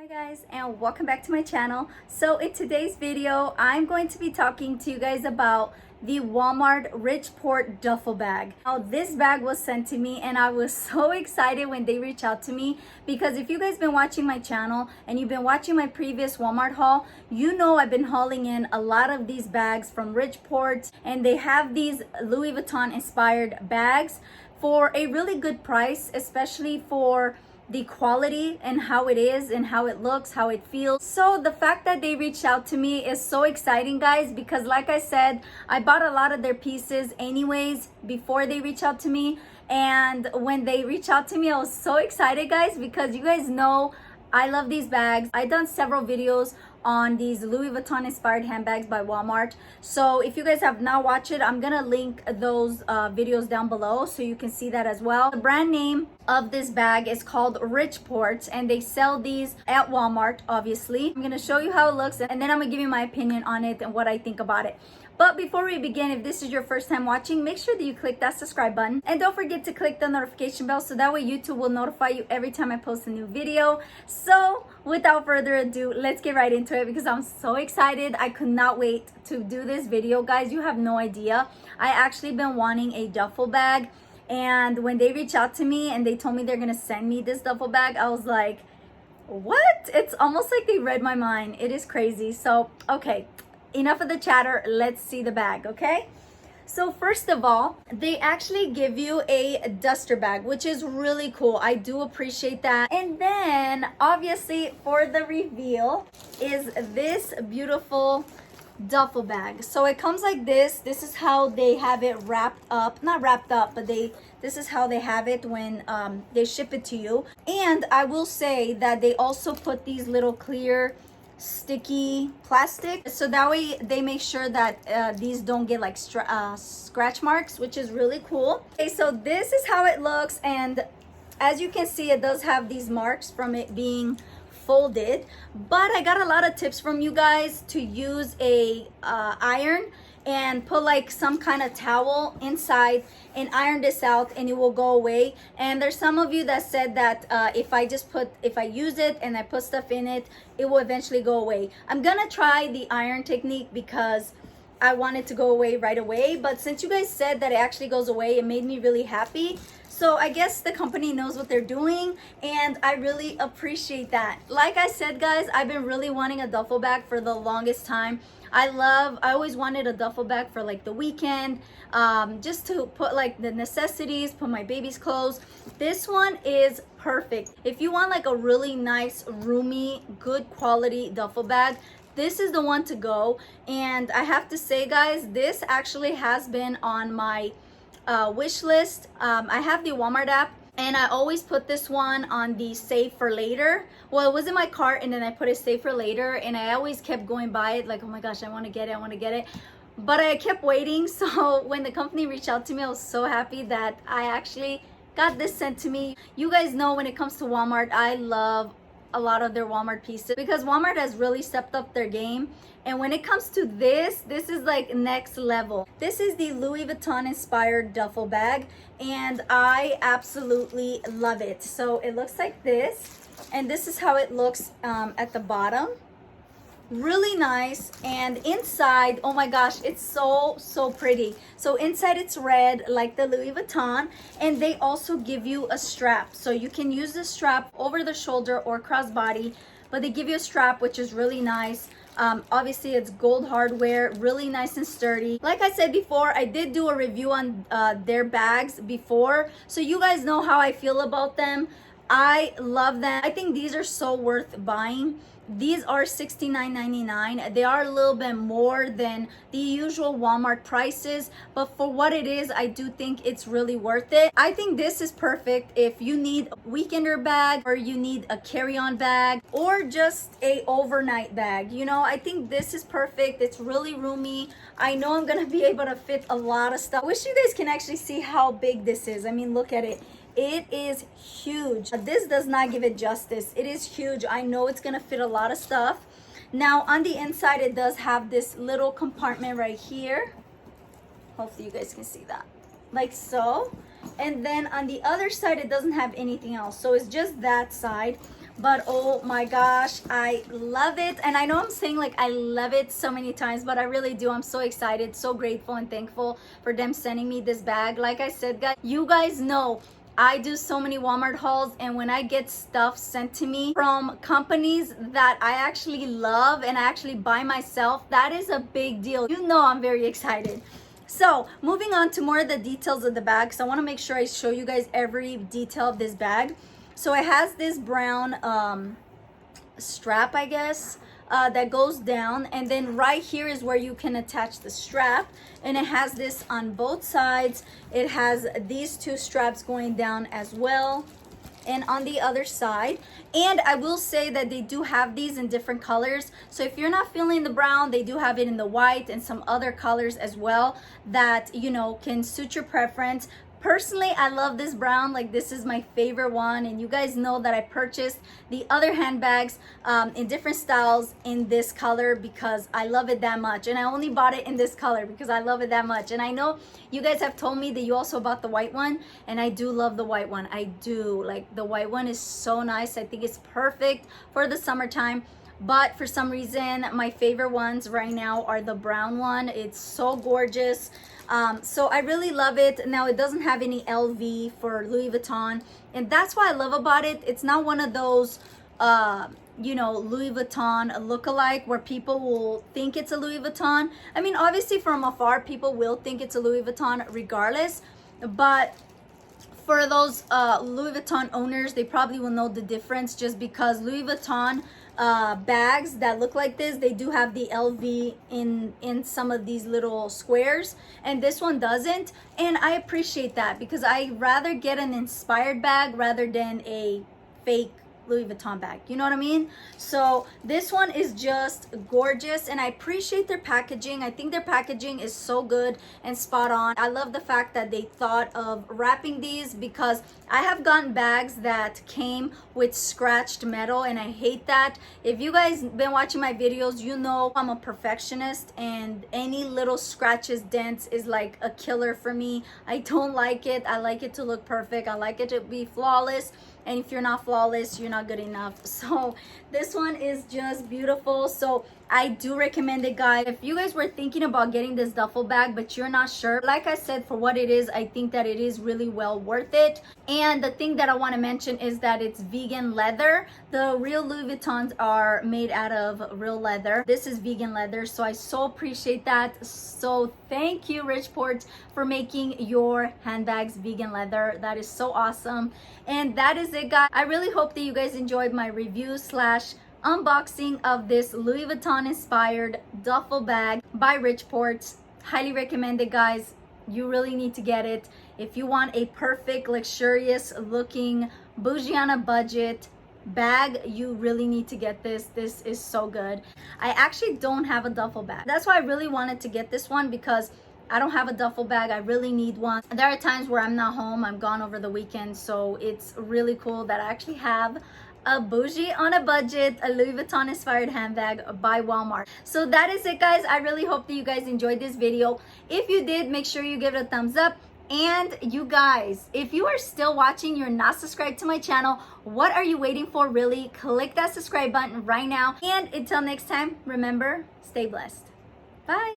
Hi guys, and welcome back to my channel. So in today's video, I'm going to be talking to you guys about the Walmart Richport duffel bag. Now this bag was sent to me and I was so excited when they reached out to me, because if you guys been watching my channel and you've been watching my previous Walmart haul, you know I've been hauling in a lot of these bags from Richport, and they have these Louis Vuitton inspired bags for a really good price, especially for the quality and how it is and how it looks, how it feels. So the fact that they reached out to me is so exciting, guys, because like I said, I bought a lot of their pieces anyways before they reached out to me. And when they reached out to me, I was so excited, guys, because you guys know I love these bags. I've done several videos on these Louis Vuitton inspired handbags by Walmart. So if you guys have not watched it, I'm gonna link those videos down below so you can see that as well. The brand name of this bag is called Richport, and they sell these at Walmart, obviously. I'm gonna show you how it looks, and then I'm gonna give you my opinion on it and what I think about it. But before we begin, if this is your first time watching, make sure that you click that subscribe button, and don't forget to click the notification bell so that way YouTube will notify you every time I post a new video. So without further ado, let's get right into it because I'm so excited. I could not wait to do this video, guys. You have no idea. I actually been wanting a duffel bag, and when they reached out to me and they told me they're gonna send me this duffel bag, I was like, what? It's almost like they read my mind. It is crazy. So okay, enough of the chatter, let's see the bag. Okay, so first of all, they actually give you a duster bag, which is really cool. I do appreciate that. And then obviously for the reveal is this beautiful duffel bag. So it comes like this. This is how they have it wrapped up, not wrapped up, but this is how they have it when they ship it to you. And I will say that they also put these little clear sticky plastic, so that way they make sure that these don't get like scratch marks, which is really cool. Okay, so this is how it looks, and as you can see, it does have these marks from it being folded. But I got a lot of tips from you guys to use a iron and put like some kind of towel inside and iron this out and it will go away. And there's some of you that said that if I use it and I put stuff in it, it will eventually go away. I'm gonna try the iron technique because I want it to go away right away, but since you guys said that it actually goes away, it made me really happy. So I guess the company knows what they're doing, and I really appreciate that. Like I said, guys, I've been really wanting a duffel bag for the longest time. I always wanted a duffel bag for like the weekend, just to put like the necessities, put my baby's clothes. This one is perfect. If you want like a really nice, roomy, good quality duffel bag, this is the one to go. And I have to say, guys, this actually has been on my wish list. I have the Walmart app, and I always put this one on the save for later. Well, it was in my cart and then I put it save for later, and I always kept going by it like, oh my gosh, I want to get it, but I kept waiting. So when the company reached out to me, I was so happy that I actually got this sent to me. You guys know when it comes to Walmart, I love a lot of their Walmart pieces because Walmart has really stepped up their game. And when it comes to this is like next level. This is the Louis Vuitton inspired duffel bag, and I absolutely love it. So it looks like this, and this is how it looks at the bottom. Really nice. And inside, oh my gosh, it's so pretty. So inside it's red like the Louis Vuitton, and they also give you a strap, so you can use the strap over the shoulder or crossbody, but they give you a strap, which is really nice. Obviously it's gold hardware, really nice and sturdy. Like I said before, I did do a review on their bags before, so you guys know how I feel about them. I love them. I think these are so worth buying. These are $69.99. They are a little bit more than the usual Walmart prices, but for what it is, I do think it's really worth it. I think this is perfect if you need a weekender bag, or you need a carry-on bag, or just a overnight bag. You know, I think this is perfect. It's really roomy. I know I'm gonna be able to fit a lot of stuff. I wish you guys can actually see how big this is. I mean, look at it. It is huge. This does not give it justice. It is huge. I know it's gonna fit a lot of stuff. Now on the inside, it does have this little compartment right here. Hopefully you guys can see that, like so. And then on the other side, it doesn't have anything else, so it's just that side. but oh my gosh, I love it. And I know I'm saying like I love it so many times, but I really do. I'm so excited, so grateful and thankful for them sending me this bag. Like I said, guys, you guys know I do so many Walmart hauls, and when I get stuff sent to me from companies that I actually love and I actually buy myself, that is a big deal. You know I'm very excited. So moving on to more of the details of the bag. So I want to make sure I show you guys every detail of this bag. So it has this brown strap, I guess, that goes down, and then right here is where you can attach the strap, and it has this on both sides. It has these two straps going down as well, and on the other side. And I will say that they do have these in different colors, so if you're not feeling the brown, they do have it in the white and some other colors as well that, you know, can suit your preference. Personally, I love this brown. Like, this is my favorite one, and you guys know that I purchased the other handbags in different styles in this color because I love it that much, and I only bought it in this color because I love it that much. And I know you guys have told me that you also bought the white one, and I do love the white one. I do. Like, the white one is so nice. I think it's perfect for the summertime. But for some reason, my favorite ones right now are the brown one. It's so gorgeous. So I really love it. Now, it doesn't have any LV for Louis Vuitton, and that's what I love about it. It's not one of those you know, Louis Vuitton lookalike where people will think it's a Louis Vuitton. I mean, obviously from afar people will think it's a Louis Vuitton regardless, but for those Louis Vuitton owners, they probably will know the difference, just because Louis Vuitton bags that look like this, they do have the LV in some of these little squares, and this one doesn't. And I appreciate that because I rather get an inspired bag rather than a fake Louis Vuitton bag, you know what I mean? So this one is just gorgeous, and I appreciate their packaging. I think their packaging is so good and spot on. I love the fact that they thought of wrapping these, because I have gotten bags that came with scratched metal, and I hate that. If you guys been watching my videos, you know I'm a perfectionist, and any little scratches, dents is like a killer for me. I don't like it. I like it to look perfect. I like it to be flawless. And if you're not flawless, you're not good enough. So this one is just beautiful. So I do recommend it, guys. If you guys were thinking about getting this duffel bag but you're not sure, like I said, for what it is, I think that it is really well worth it. And the thing that I want to mention is that it's vegan leather. The real Louis Vuittons are made out of real leather. This is vegan leather, so I so appreciate that. So thank you, Richport, for making your handbags vegan leather. That is so awesome. And that is it, guys. I really hope that you guys enjoyed my review slash unboxing of this Louis Vuitton inspired duffel bag by Richport. Highly recommend it, guys. You really need to get it if you want a perfect, luxurious looking, bougie on a budget bag. You really need to get this. This is so good. I actually don't have a duffel bag. That's why I really wanted to get this one, because I don't have a duffel bag. I really need one. There are times where I'm not home. I'm gone over the weekend, so it's really cool that I actually have a bougie on a budget, a Louis Vuitton inspired handbag by Walmart. So that is it, guys. I really hope that you guys enjoyed this video. If you did, make sure you give it a thumbs up. And you guys, if you are still watching, you're not subscribed to my channel, what are you waiting for? Really, click that subscribe button right now. And until next time, remember, stay blessed. Bye.